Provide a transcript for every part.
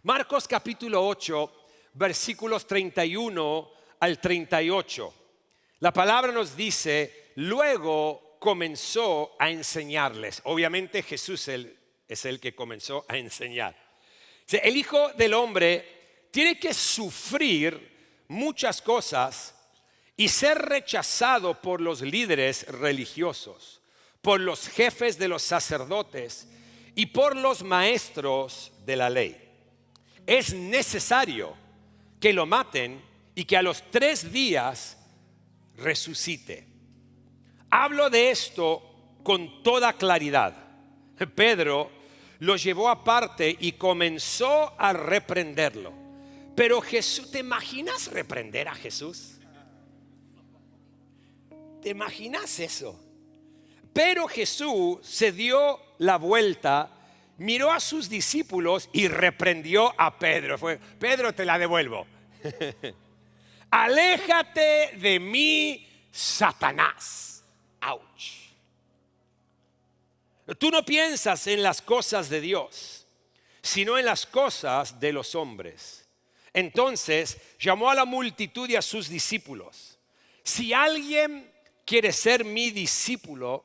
Marcos capítulo 8, versículos 31 al 38. La palabra nos dice, luego comenzó a enseñarles. Obviamente Jesús es el que comenzó a enseñar. El Hijo del Hombre tiene que sufrir muchas cosas y ser rechazado por los líderes religiosos, por los jefes de los sacerdotes y por los maestros de la ley. Es necesario que lo maten y que a los 3 días resucite. Hablo de esto con toda claridad. Pedro lo llevó aparte y comenzó a reprenderlo. Pero Jesús, ¿te imaginas reprender a Jesús? ¿Te imaginas eso? Pero Jesús se dio la vuelta, miró a sus discípulos y reprendió a Pedro. Pedro, te la devuelvo. Aléjate de mí, Satanás. Ouch. Tú no piensas en las cosas de Dios, sino en las cosas de los hombres. Entonces llamó a la multitud y a sus discípulos. Si alguien quiere ser mi discípulo,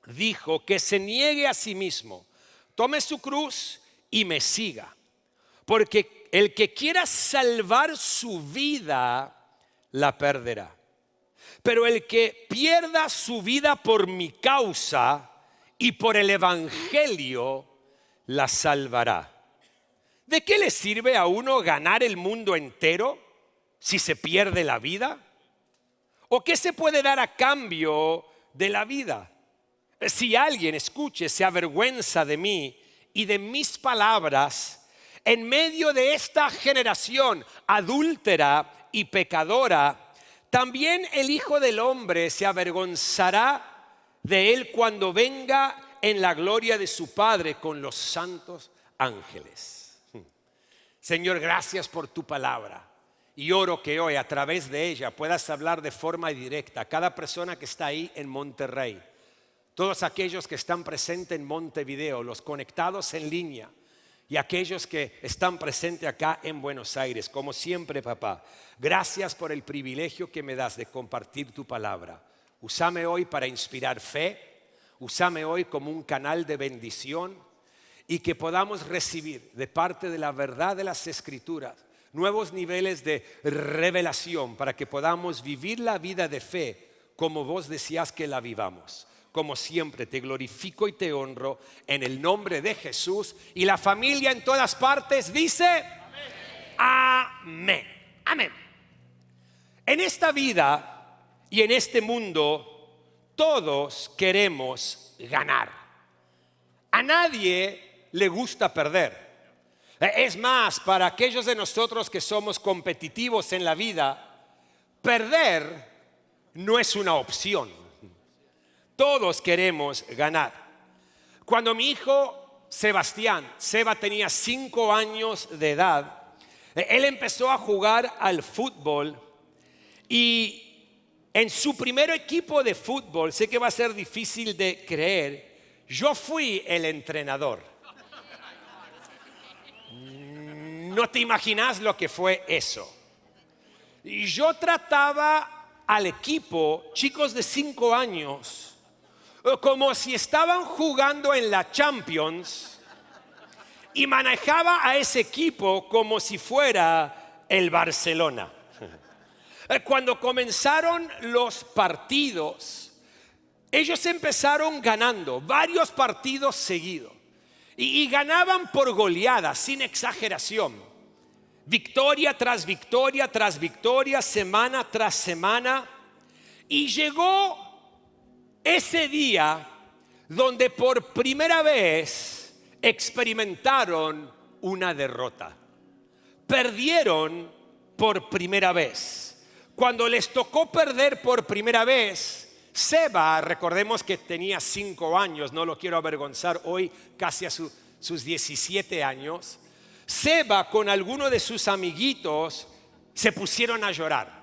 dijo, que se niegue a sí mismo, tome su cruz y me siga. Porque el que quiera salvar su vida, la perderá. Pero el que pierda su vida por mi causa y por el evangelio, la salvará. ¿De qué le sirve a uno ganar el mundo entero si se pierde la vida? ¿O qué se puede dar a cambio de la vida? Si alguien, escuche, se avergüenza de mí y de mis palabras en medio de esta generación adúltera y pecadora, también el Hijo del Hombre se avergonzará de él cuando venga en la gloria de su Padre con los santos ángeles. Señor, gracias por tu palabra. Y oro que hoy a través de ella puedas hablar de forma directa a cada persona que está ahí en Monterrey, todos aquellos que están presentes en Montevideo, los conectados en línea y aquellos que están presentes acá en Buenos Aires. Como siempre, papá, gracias por el privilegio que me das de compartir tu palabra. Úsame hoy para inspirar fe, úsame hoy como un canal de bendición y que podamos recibir de parte de la verdad de las Escrituras nuevos niveles de revelación para que podamos vivir la vida de fe como vos decías que la vivamos. Como siempre te glorifico y te honro en el nombre de Jesús, y la familia en todas partes dice amén. Amén. En esta vida y en este mundo todos queremos ganar. A nadie le gusta perder. Es más, para aquellos de nosotros que somos competitivos en la vida, perder no es una opción. Todos queremos ganar. Cuando mi hijo Seba tenía 5 años de edad, él empezó a jugar al fútbol y en su primer equipo de fútbol, sé que va a ser difícil de creer, yo fui el entrenador. No te imaginas lo que fue eso. Y yo trataba al equipo, chicos de 5 años, como si estaban jugando en la Champions, y manejaba a ese equipo como si fuera el Barcelona. Cuando comenzaron los partidos, ellos empezaron ganando varios partidos seguidos y ganaban por goleada, sin exageración, victoria tras victoria tras victoria, semana tras semana. Y llegó ese día donde por primera vez experimentaron una derrota. Perdieron por primera vez. Cuando les tocó perder por primera vez, Seba, recordemos que tenía 5 años, no lo quiero avergonzar hoy, casi a sus 17 años. Seba con alguno de sus amiguitos se pusieron a llorar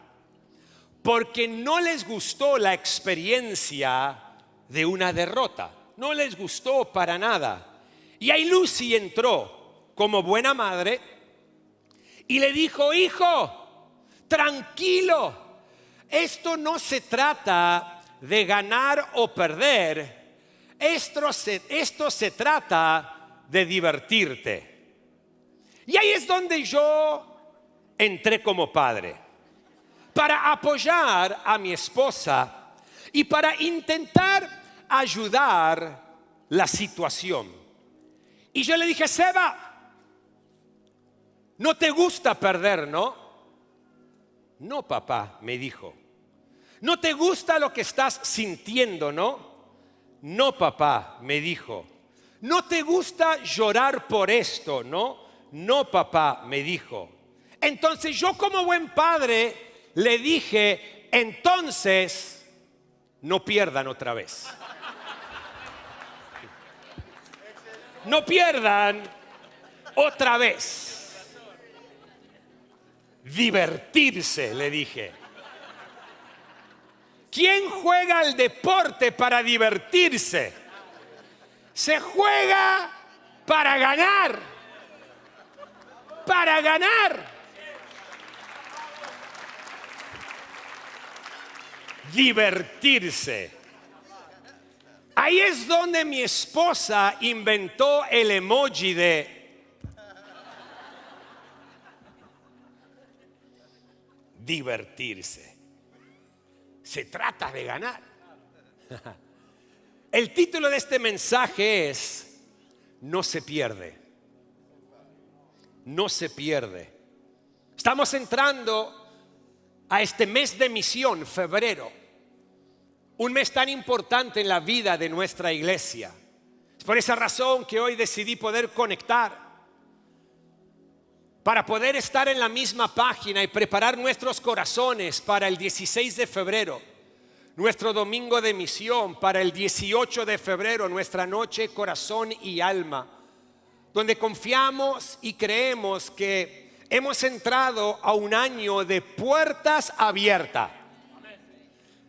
porque no les gustó la experiencia de una derrota. No les gustó para nada. Y ahí Lucy entró como buena madre, y le dijo: hijo, tranquilo, esto no se trata de ganar o perder, esto se trata de divertirte. Y ahí es donde yo entré como padre, para apoyar a mi esposa y para intentar ayudar la situación. Y yo le dije: Seba, ¿no te gusta perder, no? No, papá, me dijo. ¿No te gusta lo que estás sintiendo, no? No, papá, me dijo. ¿No te gusta llorar por esto, no? No, papá, me dijo. Entonces yo, como buen padre, le dije: entonces no pierdan otra vez. No pierdan otra vez. Divertirse, le dije. ¿Quién juega al deporte para divertirse? Se juega para ganar. Para ganar. Divertirse. Ahí es donde mi esposa inventó el emoji de divertirse. Se trata de ganar. El título de este mensaje es: no se pierde. No se pierde. Estamos entrando a este mes de misión, febrero. Un mes tan importante en la vida de nuestra iglesia. Es por esa razón que hoy decidí poder conectar, para poder estar en la misma página y preparar nuestros corazones para el 16 de febrero, nuestro domingo de misión, para el 18 de febrero, nuestra noche corazón y alma, donde confiamos y creemos que hemos entrado a un año de puertas abiertas,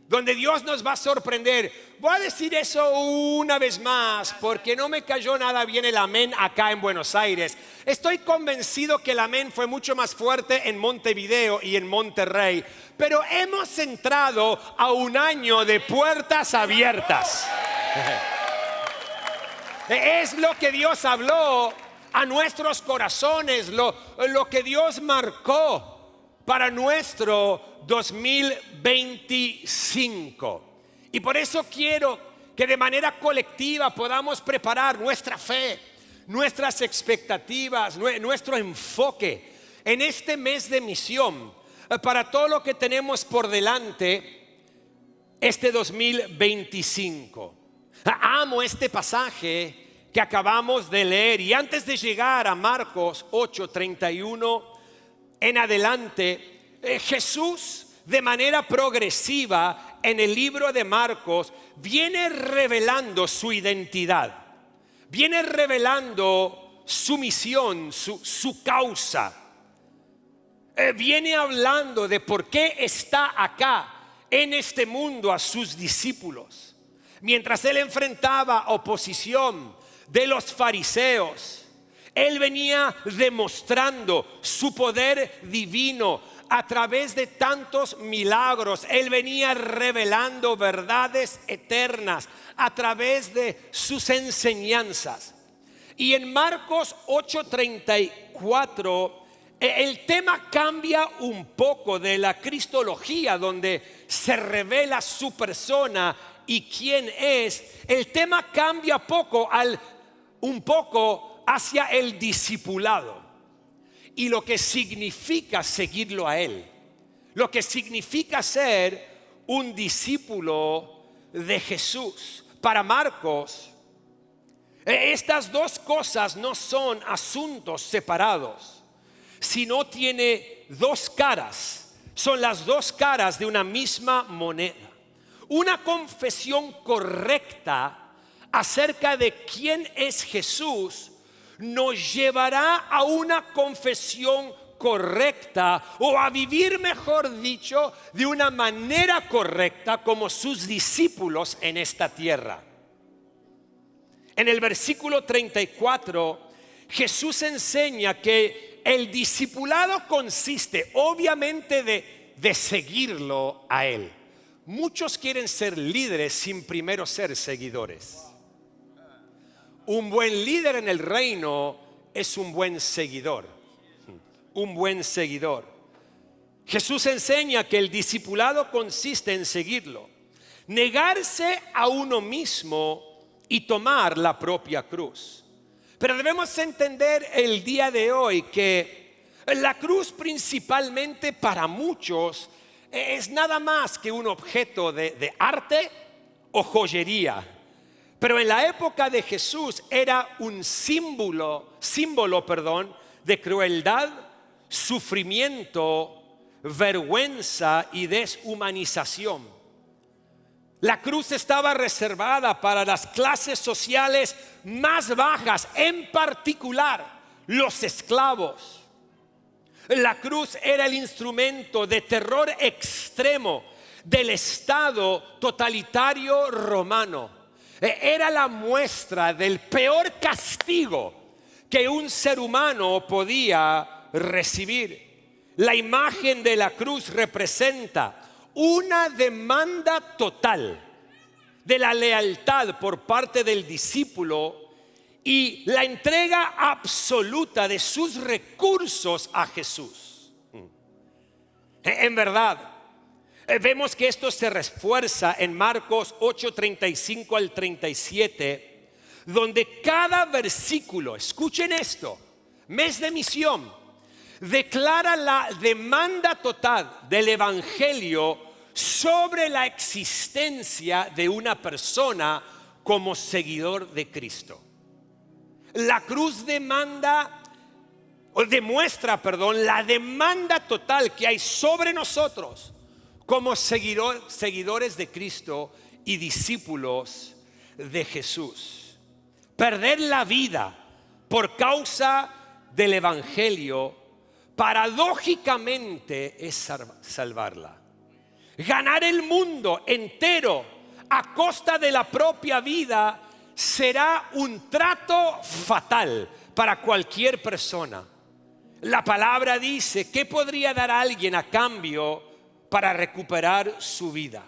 donde Dios nos va a sorprender. Voy a decir eso una vez más, porque no me cayó nada bien el amén acá en Buenos Aires. Estoy convencido que el amén fue mucho más fuerte en Montevideo y en Monterrey. Pero hemos entrado a un año de puertas abiertas. Es lo que Dios habló a nuestros corazones, lo que Dios marcó para nuestro 2025. Y por eso quiero que de manera colectiva podamos preparar nuestra fe, nuestras expectativas, nuestro enfoque en este mes de misión, para todo lo que tenemos por delante este 2025. Amo este pasaje que acabamos de leer, y antes de llegar a Marcos 8:31 en adelante, Jesús, de manera progresiva en el libro de Marcos, viene revelando su identidad, viene revelando su misión, su causa, viene hablando de por qué está acá en este mundo a sus discípulos. Mientras él enfrentaba oposición de los fariseos, él venía demostrando su poder divino a través de tantos milagros. Él venía revelando verdades eternas a través de sus enseñanzas. Y en Marcos 8:34 el tema cambia un poco de la cristología, donde se revela su persona y quién es. El tema cambia un poco hacia el discipulado y lo que significa seguirlo a él, lo que significa ser un discípulo de Jesús. Para Marcos, estas dos cosas no son asuntos separados, sino tiene dos caras. Son las dos caras de una misma moneda. Una confesión correcta acerca de quién es Jesús nos llevará a una confesión correcta, o a vivir, mejor dicho, de una manera correcta como sus discípulos en esta tierra. En el versículo 34, Jesús enseña que el discipulado consiste obviamente de seguirlo a Él. Muchos quieren ser líderes sin primero ser seguidores. Un buen líder en el reino es un buen seguidor. Un buen seguidor. Jesús enseña que el discipulado consiste en seguirlo, negarse a uno mismo y tomar la propia cruz. Pero debemos entender el día de hoy que la cruz principalmente para muchos es nada más que un objeto de arte o joyería. Pero en la época de Jesús era un símbolo, de crueldad, sufrimiento, vergüenza y deshumanización. La cruz estaba reservada para las clases sociales más bajas, en particular los esclavos. La cruz era el instrumento de terror extremo del Estado totalitario romano. Era la muestra del peor castigo que un ser humano podía recibir. La imagen de la cruz representa una demanda total de la lealtad por parte del discípulo y la entrega absoluta de sus recursos a Jesús. En verdad, vemos que esto se refuerza en Marcos 8:35 al 37, donde cada versículo, escuchen esto, mes de misión, declara la demanda total del evangelio sobre la existencia de una persona como seguidor de Cristo. La cruz demuestra, la demanda total que hay sobre nosotros como seguidores de Cristo y discípulos de Jesús. Perder la vida por causa del evangelio paradójicamente es salvarla. Ganar el mundo entero a costa de la propia vida será un trato fatal para cualquier persona. La palabra dice: ¿qué podría dar a alguien a cambio para recuperar su vida?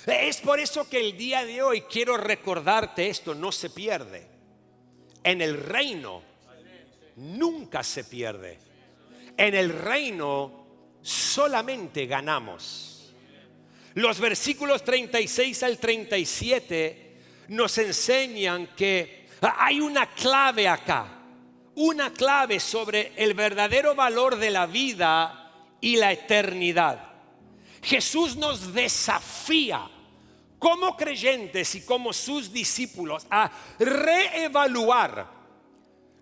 Es por eso que el día de hoy quiero recordarte esto: no se pierde. En el reino nunca se pierde. En el reino solamente ganamos. Los versículos 36 al 37 nos enseñan que hay una clave acá, una clave sobre el verdadero valor de la vida y la eternidad. Jesús nos desafía como creyentes y como sus discípulos a reevaluar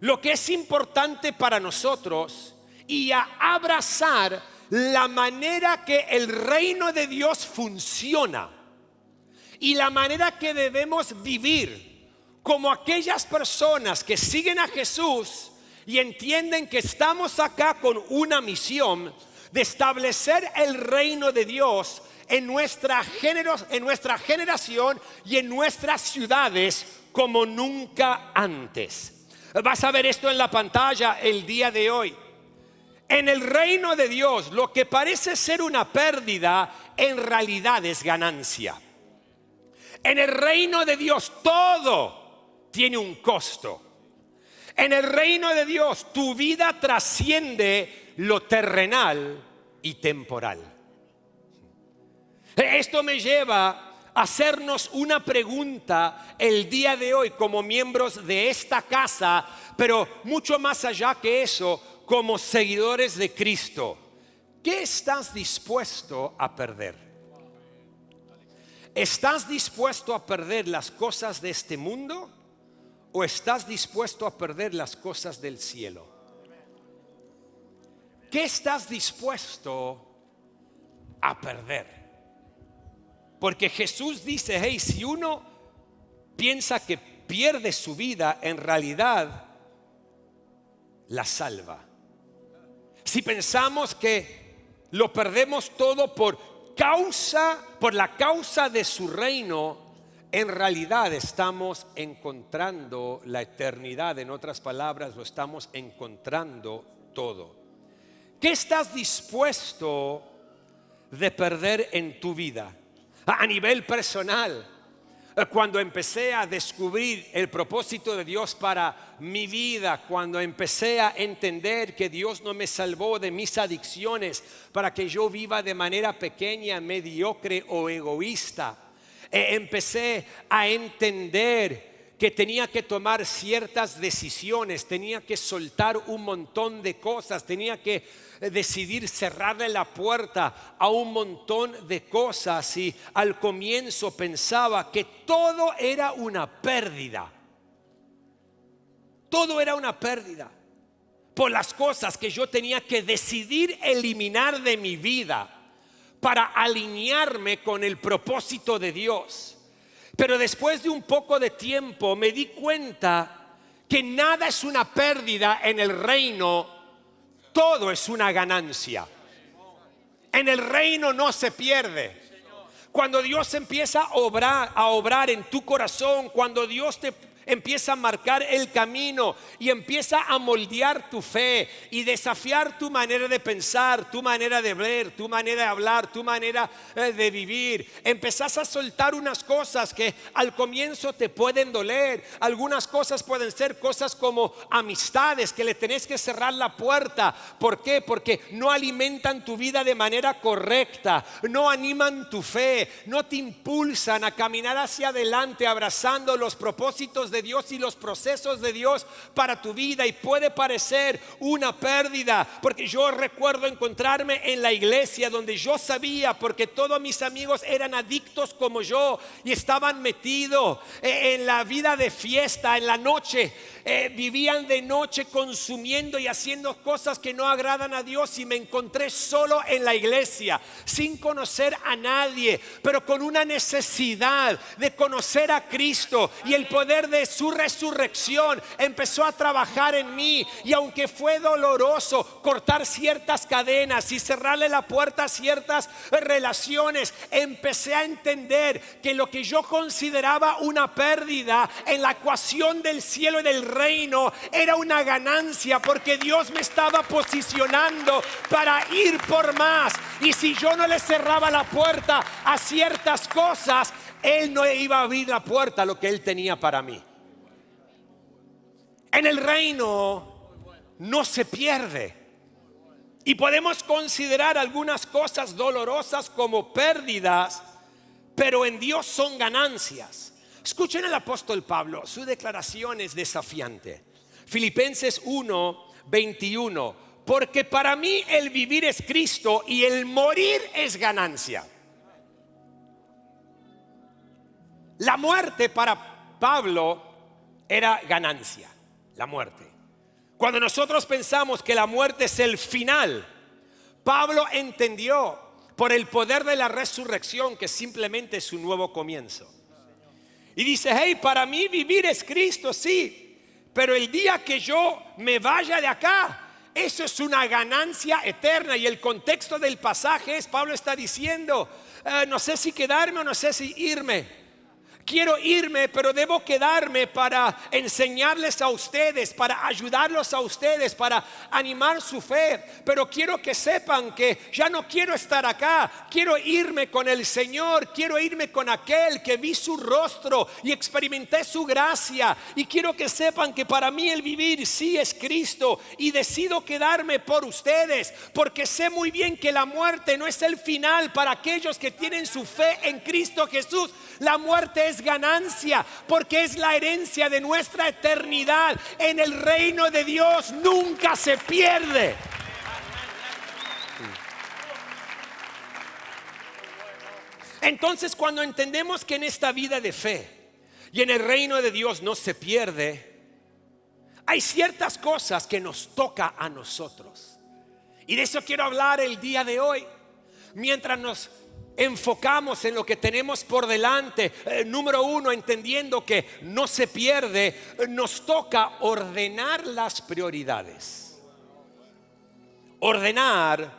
lo que es importante para nosotros y a abrazar la manera que el reino de Dios funciona y la manera que debemos vivir como aquellas personas que siguen a Jesús y entienden que estamos acá con una misión de establecer el reino de Dios en nuestra generación y en nuestras ciudades como nunca antes. Vas a ver esto en la pantalla el día de hoy. En el reino de Dios, lo que parece ser una pérdida, en realidad es ganancia. En el reino de Dios, todo tiene un costo. En el reino de Dios, tu vida trasciende lo terrenal y temporal. Esto me lleva a hacernos una pregunta el día de hoy como miembros de esta casa, pero mucho más allá que eso, como seguidores de Cristo. ¿Qué estás dispuesto a perder? ¿Estás dispuesto a perder las cosas de este mundo o estás dispuesto a perder las cosas del cielo? ¿Qué estás dispuesto a perder? Porque Jesús dice: hey, si uno piensa que pierde su vida, en realidad la salva. Si pensamos que lo perdemos todo por la causa de su reino, en realidad estamos encontrando la eternidad. En otras palabras, lo estamos encontrando todo. ¿Qué estás dispuesto de perder en tu vida? A nivel personal, cuando empecé a descubrir el propósito de Dios para mi vida, cuando empecé a entender que Dios no me salvó de mis adicciones para que yo viva de manera pequeña, mediocre o egoísta, empecé a entender que tenía que tomar ciertas decisiones, tenía que soltar un montón de cosas, tenía que decidir cerrarle la puerta a un montón de cosas. Y al comienzo pensaba que todo era una pérdida. Todo era una pérdida por las cosas que yo tenía que decidir eliminar de mi vida para alinearme con el propósito de Dios. Pero después de un poco de tiempo me di cuenta que nada es una pérdida en el reino, todo es una ganancia. En el reino no se pierde. Cuando Dios empieza a obrar en tu corazón, cuando Dios te empieza a marcar el camino y empieza a moldear tu fe y desafiar tu manera de pensar, tu manera de ver, tu manera de hablar, tu manera de vivir, empezás a soltar unas cosas que al comienzo te pueden doler. Algunas cosas pueden ser cosas como amistades que le tenés que cerrar la puerta. ¿Por qué? Porque no alimentan tu vida de manera correcta, no animan tu fe, no te impulsan a caminar hacia adelante abrazando los propósitos de Dios y los procesos de Dios para tu vida. Y puede parecer una pérdida, porque yo recuerdo encontrarme en la iglesia donde yo sabía, porque todos mis amigos eran adictos como yo y estaban metidos en la vida de fiesta, en la noche, vivían de noche consumiendo y haciendo cosas que no agradan a Dios. Y me encontré solo en la iglesia, sin conocer a nadie, pero con una necesidad de conocer a Cristo, y el poder de su resurrección empezó a trabajar en mí. Y aunque fue doloroso cortar ciertas cadenas y cerrarle la puerta a ciertas relaciones, empecé a entender que lo que yo consideraba una pérdida en la ecuación del cielo y del reino era una ganancia, porque Dios me estaba posicionando para ir por más. Y si yo no le cerraba la puerta a ciertas cosas, Él no iba a abrir la puerta a lo que Él tenía para mí. En el reino no se pierde. Y podemos considerar algunas cosas dolorosas como pérdidas, pero en Dios son ganancias. Escuchen al apóstol Pablo, su declaración es desafiante. Filipenses 1:21. Porque para mí el vivir es Cristo y el morir es ganancia. La muerte para Pablo era ganancia. La muerte. Cuando nosotros pensamos que la muerte es el final, Pablo entendió por el poder de la resurrección que simplemente es un nuevo comienzo. Y dice: hey, para mí vivir es Cristo, sí, pero el día que yo me vaya de acá, eso es una ganancia eterna. Y el contexto del pasaje es, Pablo está diciendo, no sé si quedarme o no sé si irme. Quiero irme, pero debo quedarme para enseñarles a ustedes, para ayudarlos a ustedes, para animar su fe. Pero quiero que sepan que ya no quiero estar acá. Quiero irme con el Señor. Quiero irme con aquel que vi su rostro y experimenté su gracia. Y quiero que sepan que para mí el vivir sí es Cristo. Y decido quedarme por ustedes, porque sé muy bien que la muerte no es el final para aquellos que tienen su fe en Cristo Jesús. La muerte es ganancia, porque es la herencia de nuestra eternidad. En el reino de Dios nunca se pierde. Entonces, cuando entendemos que en esta vida de fe y en el reino de Dios no se pierde, hay ciertas cosas que nos toca a nosotros. Y de eso quiero hablar el día de hoy. Mientras nos enfocamos en lo que tenemos por delante, número uno, entendiendo que no se pierde, nos toca ordenar las prioridades. Ordenar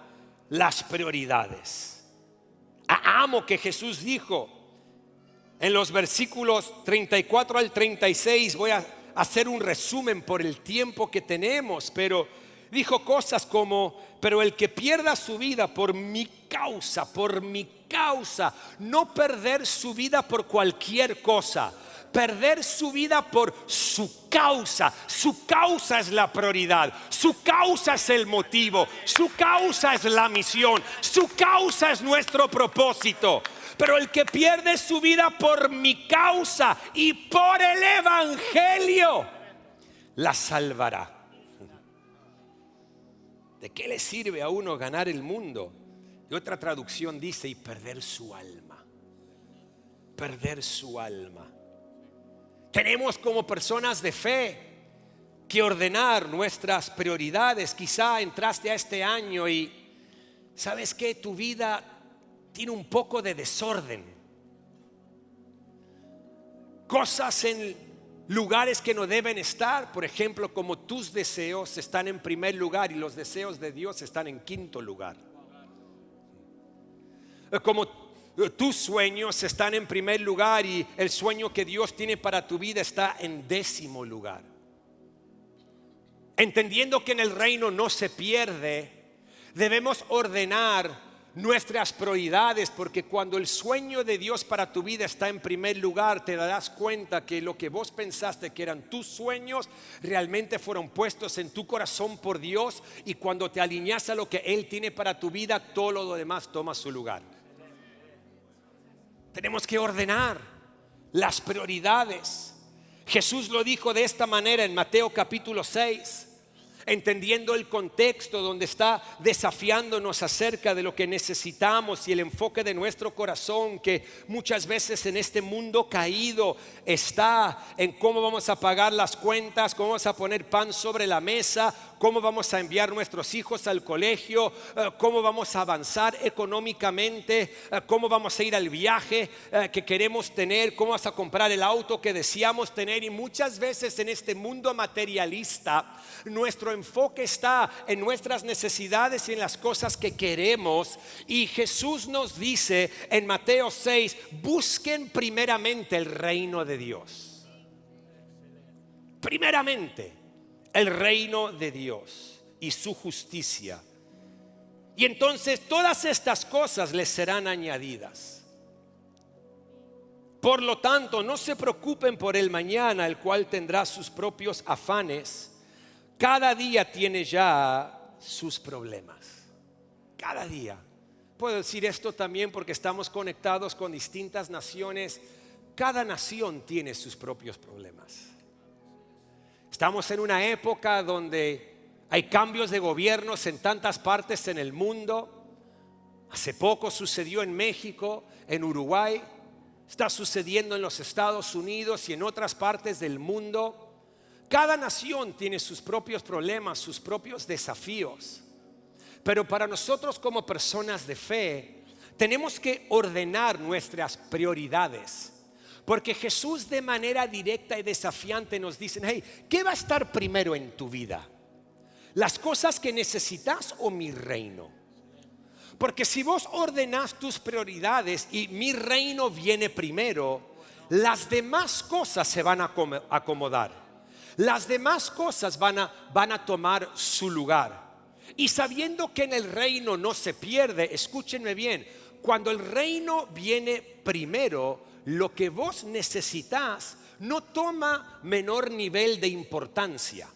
las prioridades. Amo que Jesús dijo: En los versículos 34 al 36 voy a hacer un resumen por el tiempo que tenemos, pero dijo cosas como: pero el que pierda su vida por mi causa, no perder su vida por cualquier cosa, perder su vida por su causa es la prioridad, su causa es el motivo, su causa es la misión, su causa es nuestro propósito. Pero el que pierde su vida por mi causa y por el evangelio, la salvará. ¿De qué le sirve a uno ganar el mundo? Y otra traducción dice: y perder su alma. Perder su alma. Tenemos como personas de fe que ordenar nuestras prioridades. Quizá entraste a este año y ¿sabes qué? Tu vida tiene un poco de desorden. Cosas en lugares que no deben estar, por ejemplo, como tus deseos están en primer lugar y los deseos de Dios están en quinto lugar. Como tus sueños están en primer lugar y el sueño que Dios tiene para tu vida está en décimo lugar. Entendiendo que en el reino no se pierde, debemos ordenar nuestras prioridades, porque cuando el sueño de Dios para tu vida está en primer lugar, te darás cuenta que lo que vos pensaste que eran tus sueños realmente fueron puestos en tu corazón por Dios, y cuando te alineas a lo que Él tiene para tu vida, todo lo demás toma su lugar. Tenemos que ordenar las prioridades. Jesús lo dijo de esta manera en Mateo capítulo 6, entendiendo el contexto donde está desafiándonos acerca de lo que necesitamos y el enfoque de nuestro corazón, que muchas veces en este mundo caído está en cómo vamos a pagar las cuentas, cómo vamos a poner pan sobre la mesa, cómo vamos a enviar nuestros hijos al colegio, cómo vamos a avanzar económicamente, cómo vamos a ir al viaje que queremos tener, cómo vamos a comprar el auto que deseamos tener. Y muchas veces en este mundo materialista nuestro enfoque está en nuestras necesidades y en las cosas que queremos. Y Jesús nos dice en Mateo 6: busquen primeramente el reino de Dios. Primeramente el reino de Dios y su justicia, y entonces todas estas cosas les serán añadidas. Por lo tanto, no se preocupen por el mañana, el cual tendrá sus propios afanes. Cada día tiene ya sus problemas. Cada día. Puedo decir esto también porque estamos conectados con distintas naciones. Cada nación tiene sus propios problemas. Estamos en una época donde hay cambios de gobiernos en tantas partes en el mundo. Hace poco sucedió en México, en Uruguay, está sucediendo en los Estados Unidos y en otras partes del mundo. Cada nación tiene sus propios problemas, sus propios desafíos. Pero para nosotros como personas de fe, tenemos que ordenar nuestras prioridades. Porque Jesús de manera directa y desafiante nos dice: hey, ¿qué va a estar primero en tu vida? ¿Las cosas que necesitas o mi reino? Porque si vos ordenás tus prioridades y mi reino viene primero, las demás cosas se van a acomodar. Las demás cosas van a tomar su lugar. Y sabiendo que en el reino no se pierde, escúchenme bien, cuando el reino viene primero, lo que vos necesitas no toma menor nivel de importancia.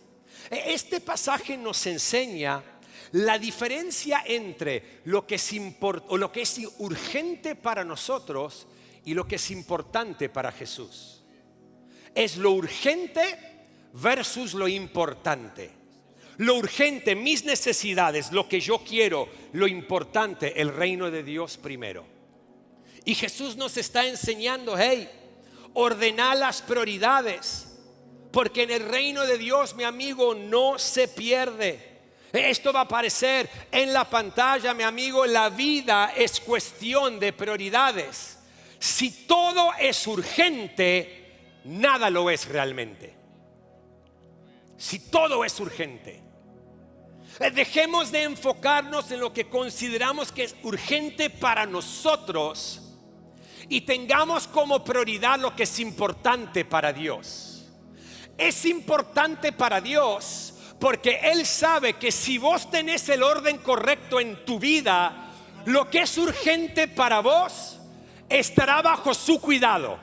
Este pasaje nos enseña la diferencia entre lo que es urgente para nosotros y lo que es importante para Jesús. Es lo urgente versus lo importante. Lo urgente, mis necesidades, lo que yo quiero. Lo importante, el reino de Dios primero. Y Jesús nos está enseñando: hey, ordena las prioridades, porque en el reino de Dios, mi amigo, no se pierde. Esto va a aparecer en la pantalla, mi amigo. La vida es cuestión de prioridades. Si todo es urgente, nada lo es realmente. Si todo es urgente, dejemos de enfocarnos en lo que consideramos que es urgente para nosotros y tengamos como prioridad lo que es importante para Dios. Es importante para Dios porque Él sabe que si vos tenés el orden correcto en tu vida, lo que es urgente para vos estará bajo su cuidado.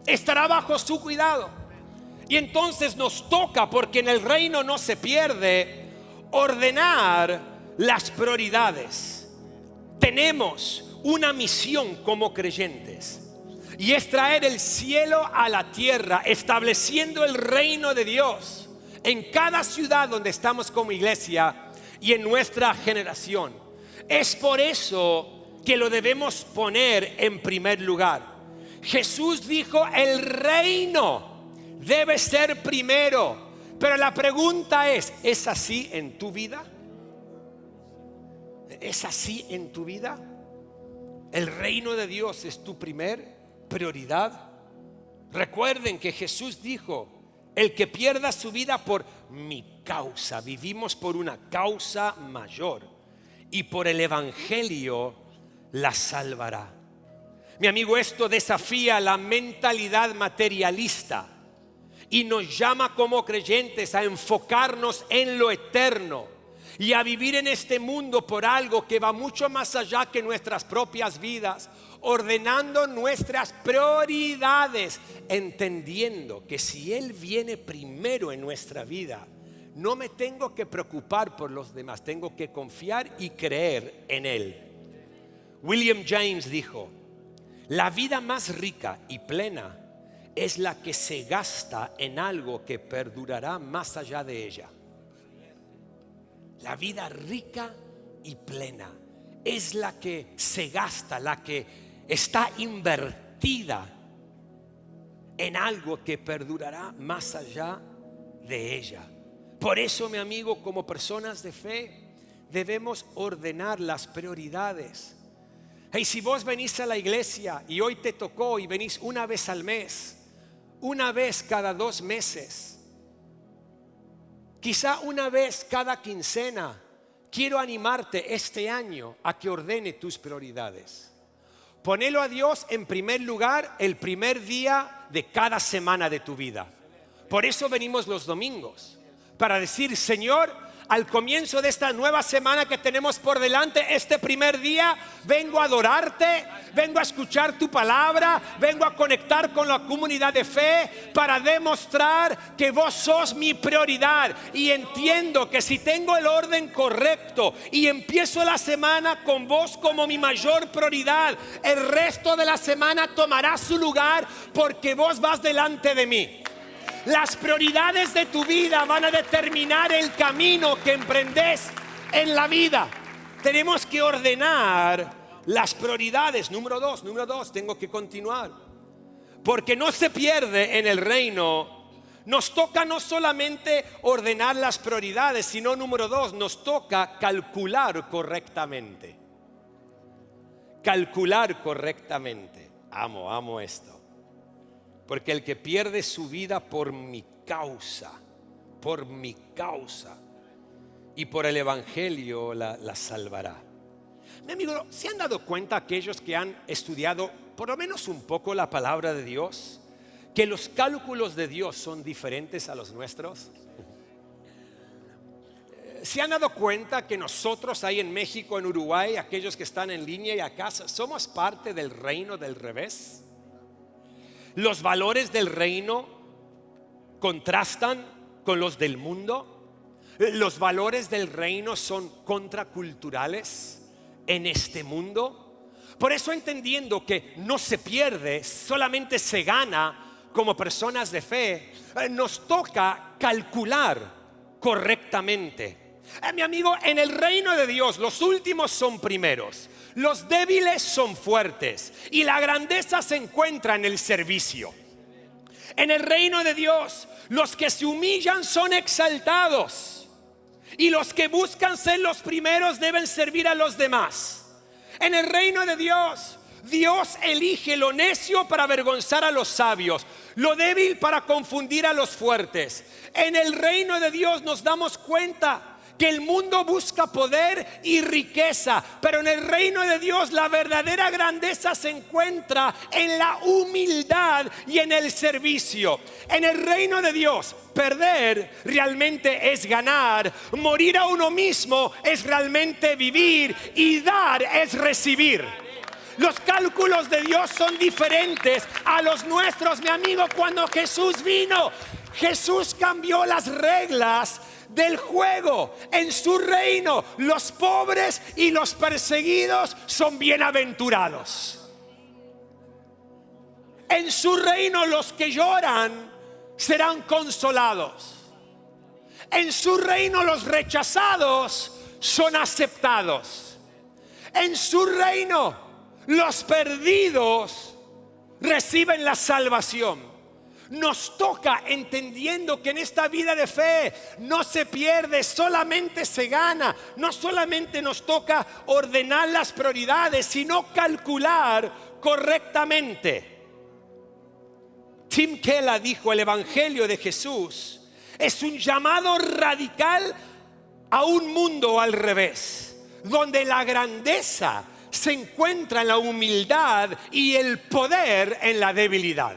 Estará bajo su cuidado. Y entonces nos toca, porque en el reino no se pierde, ordenar las prioridades. Tenemos una misión como creyentes y es traer el cielo a la tierra, estableciendo el reino de Dios en cada ciudad donde estamos como iglesia y en nuestra generación. Es por eso que lo debemos poner en primer lugar. Jesús dijo: el reino debe ser primero. Pero la pregunta ¿es así en tu vida? ¿Es así en tu vida? ¿El reino de Dios es tu primer prioridad? Recuerden que Jesús dijo: el que pierda su vida por mi causa, vivimos por una causa mayor, y por el evangelio la salvará. Mi amigo, esto desafía la mentalidad materialista y nos llama como creyentes a enfocarnos en lo eterno y a vivir en este mundo por algo que va mucho más allá que nuestras propias vidas, ordenando nuestras prioridades, entendiendo que si Él viene primero en nuestra vida, no me tengo que preocupar por los demás, tengo que confiar y creer en Él. William James dijo: la vida más rica y plena es la que se gasta en algo que perdurará más allá de ella. La vida rica y plena es la que se gasta, la que está invertida en algo que perdurará más allá de ella. Por eso, mi amigo, como personas de fe, debemos ordenar las prioridades. Y si vos venís a la iglesia y hoy te tocó y venís una vez al mes, una vez cada 2 meses, quizá una vez cada quincena, quiero animarte este año a que ordene tus prioridades. Ponelo a Dios en primer lugar el primer día de cada semana de tu vida. Por eso venimos los domingos, para decir: Señor, al comienzo de esta nueva semana que tenemos por delante, este primer día, vengo a adorarte, vengo a escuchar tu palabra, vengo a conectar con la comunidad de fe para demostrar que vos sos mi prioridad. Y entiendo que si tengo el orden correcto y empiezo la semana con vos como mi mayor prioridad, el resto de la semana tomará su lugar porque vos vas delante de mí. Las prioridades de tu vida van a determinar el camino que emprendes en la vida. Tenemos que ordenar las prioridades. Número dos, tengo que continuar. Porque no se pierde en el reino. Nos toca no solamente ordenar las prioridades, sino número 2, nos toca calcular correctamente. Calcular correctamente. Amo esto. Porque el que pierde su vida por mi causa y por el evangelio la salvará. Mi amigo, ¿se han dado cuenta aquellos que han estudiado por lo menos un poco la palabra de Dios, que los cálculos de Dios son diferentes a los nuestros? ¿Se han dado cuenta que nosotros ahí en México, en Uruguay, aquellos que están en línea y acá, somos parte del reino del revés? Los valores del reino contrastan con los del mundo. Los valores del reino son contraculturales en este mundo. Por eso, entendiendo que no se pierde, solamente se gana como personas de fe, nos toca calcular correctamente. Mi amigo, en el reino de Dios los últimos son primeros, los débiles son fuertes y la grandeza se encuentra en el servicio. En el reino de Dios los que se humillan son exaltados y los que buscan ser los primeros deben servir a los demás. En el reino de Dios, Dios elige lo necio para avergonzar a los sabios, lo débil para confundir a los fuertes. En el reino de Dios nos damos cuenta que el mundo busca poder y riqueza, pero en el reino de Dios la verdadera grandeza se encuentra en la humildad y en el servicio. En el reino de Dios, perder realmente es ganar, morir a uno mismo es realmente vivir y dar es recibir. Los cálculos de Dios son diferentes a los nuestros, mi amigo. Cuando Jesús vino, Jesús cambió las reglas del juego. En su reino, los pobres y los perseguidos son bienaventurados. En su reino, los que lloran serán consolados. En su reino, los rechazados son aceptados. En su reino, los perdidos reciben la salvación. Nos toca, entendiendo que en esta vida de fe no se pierde, solamente se gana. No solamente nos toca ordenar las prioridades, sino calcular correctamente. Tim Keller dijo: el evangelio de Jesús es un llamado radical a un mundo al revés, donde la grandeza se encuentra en la humildad y el poder en la debilidad.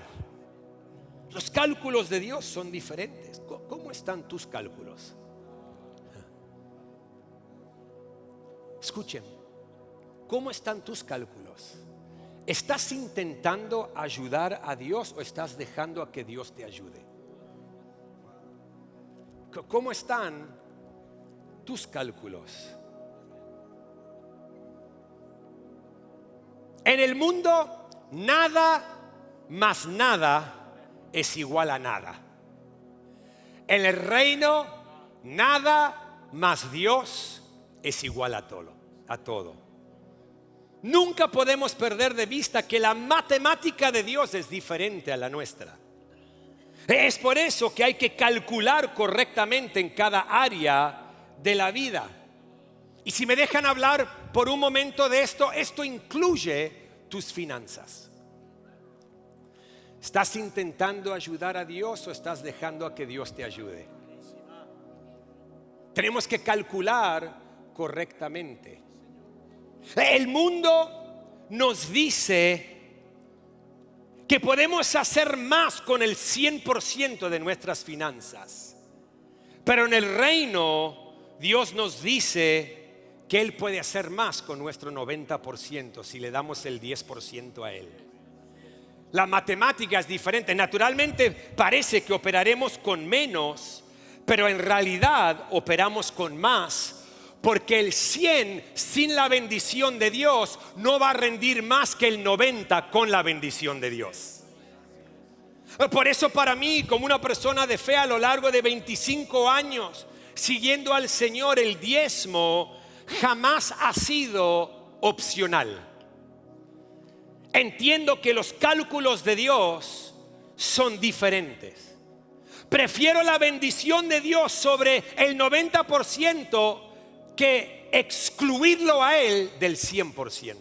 Los cálculos de Dios son diferentes. ¿Cómo están tus cálculos? Escuchen, ¿cómo están tus cálculos? ¿Estás intentando ayudar a Dios o estás dejando a que Dios te ayude? ¿Cómo están tus cálculos? En el mundo, nada más nada es igual a nada. En el reino, nada más Dios es igual a todo. Nunca podemos perder de vista que la matemática de Dios es diferente a la nuestra. Es por eso que hay que calcular correctamente en cada área de la vida. Y si me dejan hablar por un momento de esto, esto incluye tus finanzas. ¿Estás intentando ayudar a Dios o estás dejando a que Dios te ayude? Tenemos que calcular correctamente. El mundo nos dice que podemos hacer más con el 100% de nuestras finanzas, pero en el reino Dios nos dice que Él puede hacer más con nuestro 90% si le damos el 10% a Él. La matemática es diferente. Naturalmente parece que operaremos con menos, pero en realidad operamos con más, porque el 100 sin la bendición de Dios no va a rendir más que el 90 con la bendición de Dios. Por eso, para mí, como una persona de fe a lo largo de 25 años siguiendo al Señor, el diezmo jamás ha sido opcional. Entiendo que los cálculos de Dios son diferentes. Prefiero la bendición de Dios sobre el 90% que excluirlo a Él del 100%.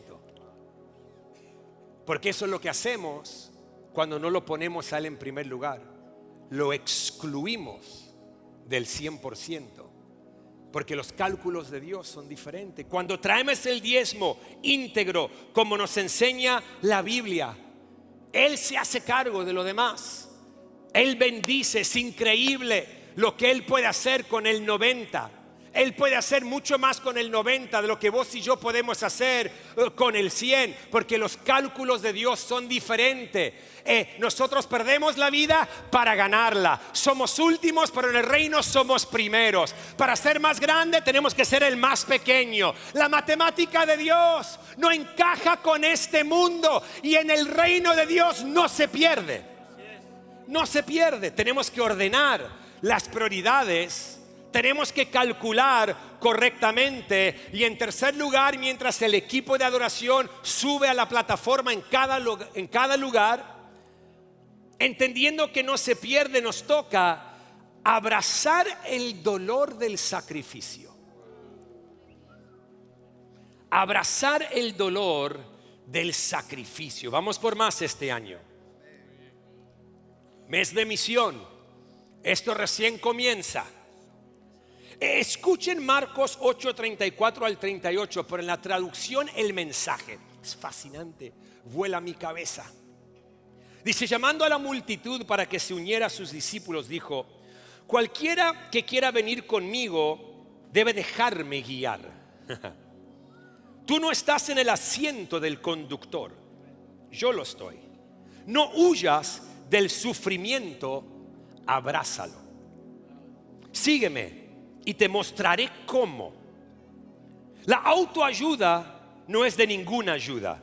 Porque eso es lo que hacemos cuando no lo ponemos a Él en primer lugar. Lo excluimos del 100%. Porque los cálculos de Dios son diferentes. Cuando traemos el diezmo íntegro, como nos enseña la Biblia, Él se hace cargo de lo demás. Él bendice. Es increíble lo que Él puede hacer con el 90. Él puede hacer mucho más con el 90 de lo que vos y yo podemos hacer con el 100, porque los cálculos de Dios son diferentes. Nosotros perdemos la vida para ganarla. Somos últimos, pero en el reino somos primeros. Para ser más grande tenemos que ser el más pequeño. La matemática de Dios no encaja con este mundo, y en el reino de Dios no se pierde. No se pierde. Tenemos que ordenar las prioridades. Tenemos que calcular correctamente. Y en tercer lugar, mientras el equipo de adoración sube a la plataforma en cada lugar, entendiendo que no se pierde, nos toca abrazar el dolor del sacrificio. Abrazar el dolor del sacrificio. Vamos por más este año. Mes de misión. Esto recién comienza. Escuchen Marcos 8:34 al 38, pero en la traducción El Mensaje. Es fascinante, vuela mi cabeza. Dice: llamando a la multitud para que se uniera a sus discípulos, dijo: cualquiera que quiera venir conmigo debe dejarme guiar. Tú no estás en el asiento del conductor, yo lo estoy. No huyas del sufrimiento, abrázalo. Sígueme y te mostraré cómo. La autoayuda no es de ninguna ayuda.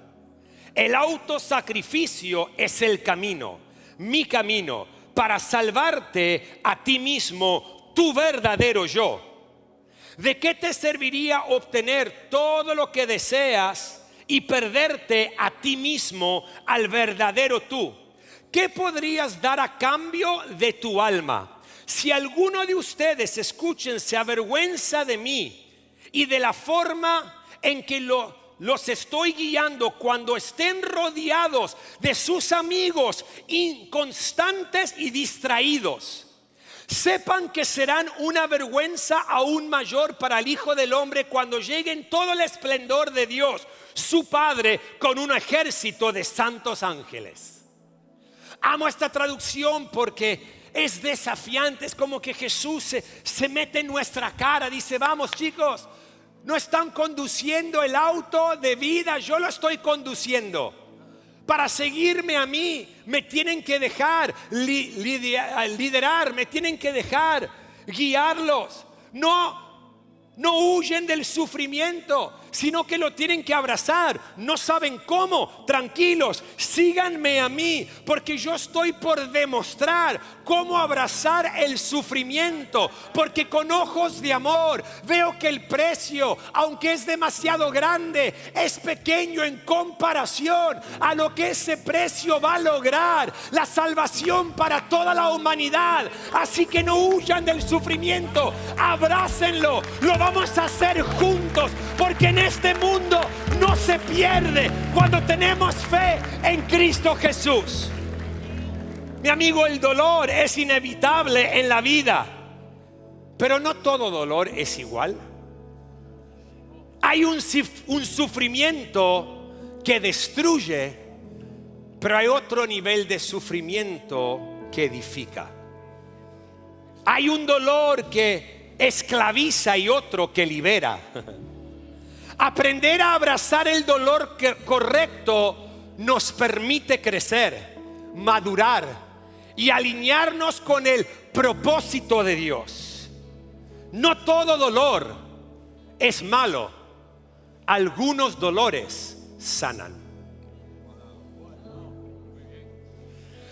El autosacrificio es el camino, mi camino, para salvarte a ti mismo, tu verdadero yo. ¿De qué te serviría obtener todo lo que deseas y perderte a ti mismo, al verdadero tú? ¿Qué podrías dar a cambio de tu alma? Si alguno de ustedes, escuchen, se avergüenza de mí y de la forma en que los estoy guiando cuando estén rodeados de sus amigos inconstantes y distraídos, sepan que serán una vergüenza aún mayor para el Hijo del Hombre cuando llegue en todo el esplendor de Dios, su Padre, con un ejército de santos ángeles. Amo esta traducción porque es desafiante. Es como que Jesús se mete en nuestra cara. Dice: vamos, chicos, no están conduciendo el auto de vida, yo lo estoy conduciendo. Para seguirme a mí me tienen que dejar liderar, me tienen que dejar guiarlos. No huyen del sufrimiento, sino que lo tienen que abrazar. No saben cómo, tranquilos, síganme a mí, porque yo estoy por demostrar cómo abrazar el sufrimiento. Porque con ojos de amor veo que el precio, aunque es demasiado grande, es pequeño en comparación a lo que ese precio va a lograr: la salvación para toda la humanidad. Así que no huyan del sufrimiento, abrácenlo. Lo vamos a hacer juntos, porque en este mundo no se pierde cuando tenemos fe en Cristo Jesús. Mi amigo, el dolor es inevitable en la vida, pero no todo dolor es igual. Hay un sufrimiento que destruye, pero hay otro nivel de sufrimiento que edifica. Hay un dolor que esclaviza y otro que libera. Aprender a abrazar el dolor correcto nos permite crecer, madurar y alinearnos con el propósito de Dios. No todo dolor es malo. Algunos dolores sanan.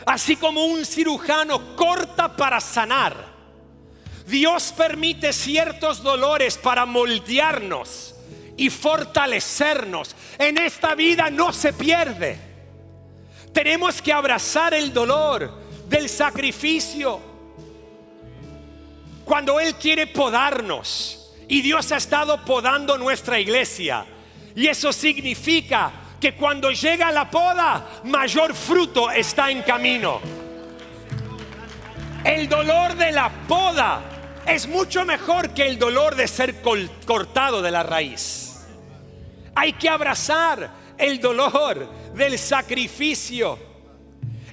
Así como un cirujano corta para sanar, Dios permite ciertos dolores para moldearnos y fortalecernos. En esta vida no se pierde. Tenemos que abrazar el dolor del sacrificio. Cuando Él quiere podarnos, y Dios ha estado podando nuestra iglesia, y eso significa que cuando llega la poda, mayor fruto está en camino. El dolor de la poda es mucho mejor que el dolor de ser cortado de la raíz. Hay que abrazar el dolor del sacrificio.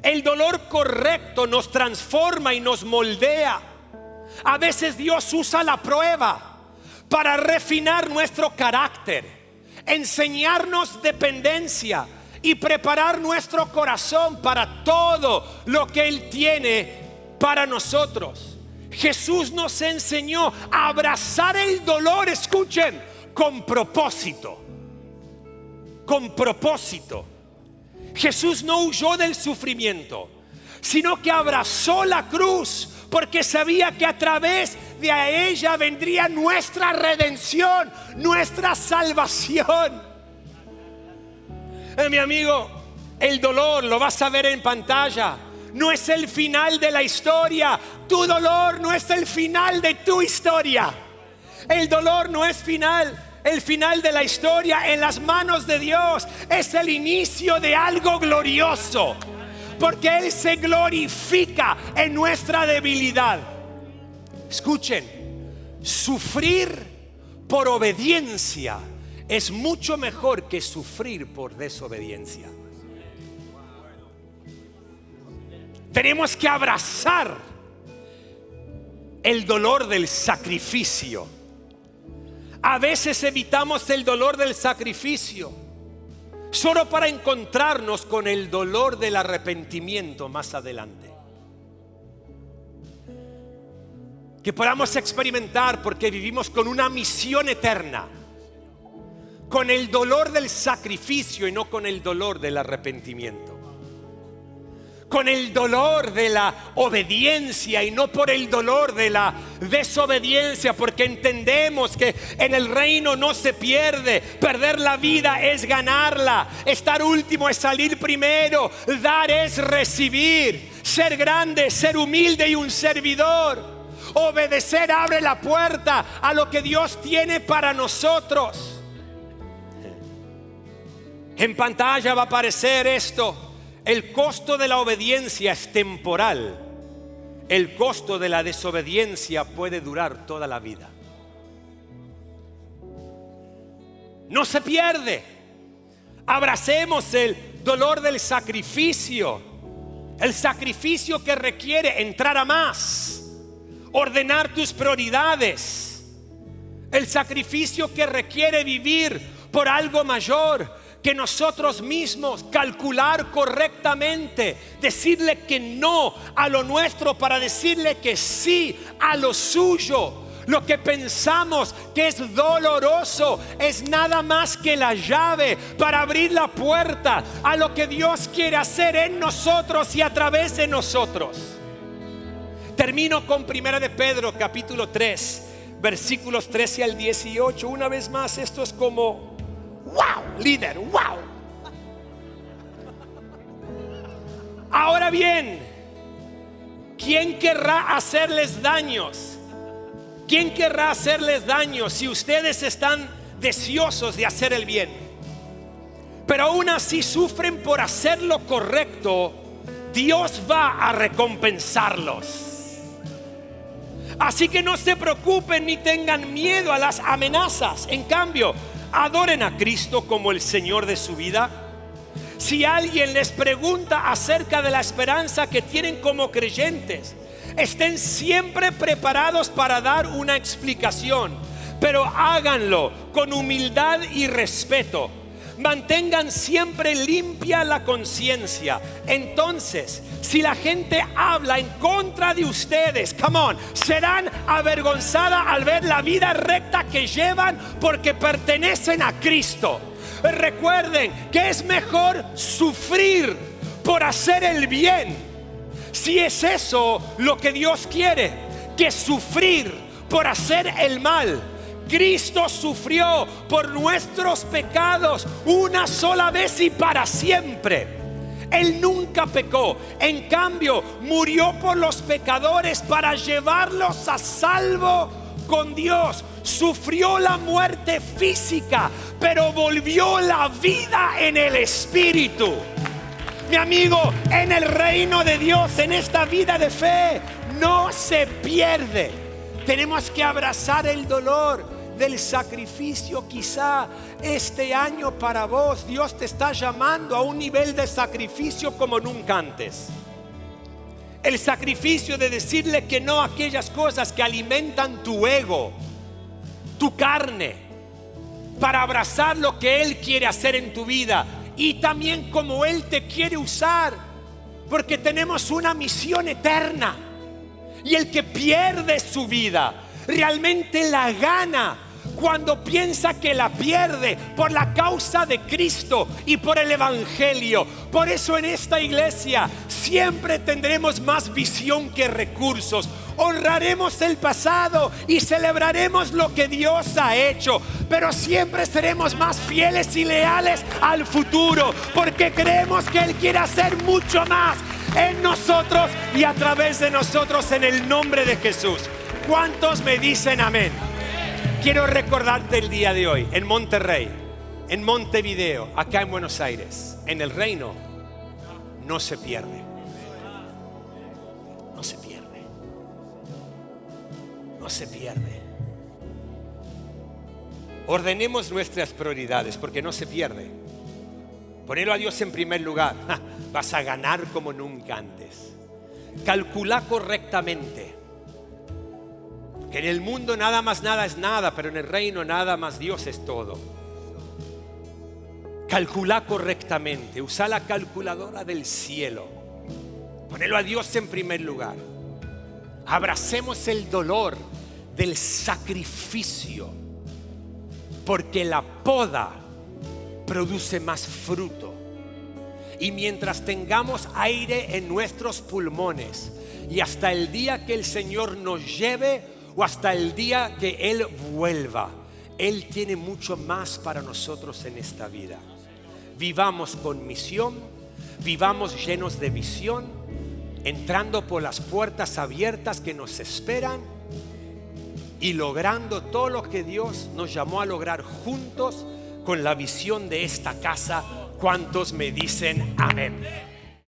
El dolor correcto nos transforma y nos moldea. A veces Dios usa la prueba para refinar nuestro carácter, enseñarnos dependencia y preparar nuestro corazón para todo lo que Él tiene para nosotros. Jesús nos enseñó a abrazar el dolor, escuchen, con propósito. Con propósito. Jesús no huyó del sufrimiento, sino que abrazó la cruz, porque sabía que a través de ella vendría nuestra redención, nuestra salvación. Mi amigo, el dolor, lo vas a ver en pantalla, no es el final de la historia. Tu dolor no es el final de tu historia. El dolor no es el final de la historia. En las manos de Dios es el inicio de algo glorioso, porque Él se glorifica en nuestra debilidad. Escuchen, Sufrir por obediencia es mucho mejor que sufrir por desobediencia. Tenemos que abrazar el dolor del sacrificio. A veces evitamos el dolor del sacrificio solo para encontrarnos con el dolor del arrepentimiento más adelante. Que podamos experimentar, porque vivimos con una misión eterna, con el dolor del sacrificio y no con el dolor del arrepentimiento. Con el dolor de la obediencia y no por el dolor de la desobediencia, porque entendemos que en el reino no se pierde. Perder la vida es ganarla. Estar último es salir primero. Dar es recibir. Ser grande, ser humilde y un servidor. Obedecer abre la puerta a lo que Dios tiene para nosotros. En pantalla va a aparecer esto. El costo de la obediencia es temporal. El costo de la desobediencia puede durar toda la vida. No se pierde. Abracemos el dolor del sacrificio. El sacrificio que requiere entrar a más. Ordenar tus prioridades. El sacrificio que requiere vivir por algo mayor que nosotros mismos. Calcular correctamente. Decirle que no a lo nuestro para decirle que sí a lo suyo. Lo que pensamos que es doloroso es nada más que la llave para abrir la puerta a lo que Dios quiere hacer en nosotros y a través de nosotros. Termino con 1 de Pedro capítulo 3 versículos 13 al 18. Una vez más, esto es como wow, líder, wow. Ahora bien, ¿quién querrá hacerles daños? ¿Quién querrá hacerles daño si ustedes están deseosos de hacer el bien? Pero aún así sufren por hacer lo correcto. Dios va a recompensarlos. Así que no se preocupen ni tengan miedo a las amenazas. En cambio, adoren a Cristo como el Señor de su vida. Si alguien les pregunta acerca de la esperanza que tienen como creyentes, estén siempre preparados para dar una explicación, pero háganlo con humildad y respeto. Mantengan siempre limpia la conciencia. Entonces, si la gente habla en contra de ustedes, come on, serán avergonzadas al ver la vida recta que llevan porque pertenecen a Cristo. Recuerden que es mejor sufrir por hacer el bien, si es eso lo que Dios quiere, que sufrir por hacer el mal. Cristo sufrió por nuestros pecados una sola vez y para siempre. Él nunca pecó. En cambio, murió por los pecadores para llevarlos a salvo con Dios. Sufrió la muerte física, pero volvió la vida en el espíritu. Mi amigo, en el reino de Dios, en esta vida de fe, no se pierde. Tenemos que abrazar el dolor del sacrificio. Quizá este año para vos Dios te está llamando a un nivel de sacrificio como nunca antes. El sacrificio de decirle que no a aquellas cosas que alimentan tu ego, tu carne, para abrazar lo que Él quiere hacer en tu vida y también como Él te quiere usar, porque tenemos una misión eterna. Y el que pierde su vida realmente la gana cuando piensa que la pierde por la causa de Cristo y por el Evangelio. Por eso en esta iglesia siempre tendremos más visión que recursos. Honraremos el pasado y celebraremos lo que Dios ha hecho, pero siempre seremos más fieles y leales al futuro, porque creemos que Él quiere hacer mucho más en nosotros y a través de nosotros, en el nombre de Jesús. ¿Cuántos me dicen amén? Quiero recordarte el día de hoy en Monterrey, en Montevideo, acá en Buenos Aires, en el reino no se pierde. No se pierde. No se pierde. Ordenemos nuestras prioridades porque no se pierde. Ponelo a Dios en primer lugar. Vas a ganar como nunca antes. Calcula correctamente. Que en el mundo nada más nada es nada, pero en el reino nada más Dios es todo. Calcula correctamente. Usa la calculadora del cielo. Ponelo a Dios en primer lugar. Abracemos el dolor del sacrificio, porque la poda produce más fruto. Y mientras tengamos aire en nuestros pulmones, y hasta el día que el Señor nos lleve, o hasta el día que Él vuelva, Él tiene mucho más para nosotros en esta vida. Vivamos con misión, vivamos llenos de visión, entrando por las puertas abiertas que nos esperan y logrando todo lo que Dios nos llamó a lograr juntos con la visión de esta casa. ¿Cuántos me dicen amén?